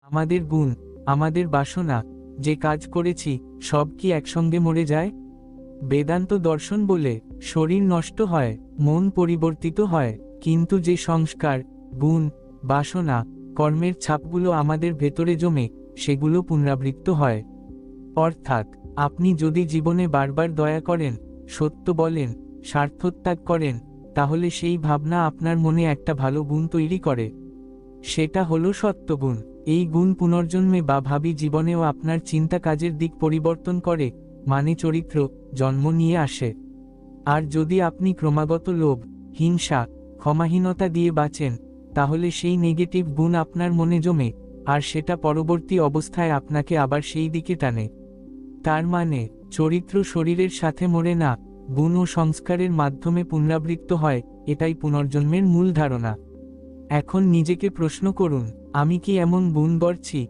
আমাদের গুণ, আমাদের বাসনা, যে কাজ করেছি, সব কি একসঙ্গে মরে যায়? বেদান্ত দর্শন বলে শরীর নষ্ট হয়, মন পরিবর্তিত হয়, কিন্তু যে সংস্কার, গুণ, বাসনা, কর্মের ছাপগুলো আমাদের ভেতরে জমে, সেগুলো পুনরাবৃত্ত হয়। অর্থাৎ, আপনি যদি জীবনে বারবার দয়া করেন, সত্য বলেন, স্বার্থত্যাগ করেন, তাহলে সেই ভাবনা আপনার মনে একটা ভালো গুণ তৈরি করে। সেটা হলো সত্যগুণ। এই গুণ পুনর্জন্মে বা ভাবী জীবনেও আপনার চিন্তা কাজের দিক পরিবর্তন করে, মানে চরিত্র, জন্ম নিয়ে আসে। আর যদি আপনি ক্রমাগত লোভ, হিংসা, ক্ষমাহীনতা দিয়ে বাঁচেন, তাহলে সেই নেগেটিভ গুণ আপনার মনে জমে, আর সেটা পরবর্তী অবস্থায় আপনাকে আবার সেই দিকে টানে। তার মানে, চরিত্র শরীরের সাথে মরে না, গুণ ও সংস্কারের মাধ্যমে পুনরাবৃত্ত হয়, এটাই পুনর্জন্মের মূল ধারণা। এখন নিজেকে প্রশ্ন করুন, আমি কি এমন গুণ গড়ছি,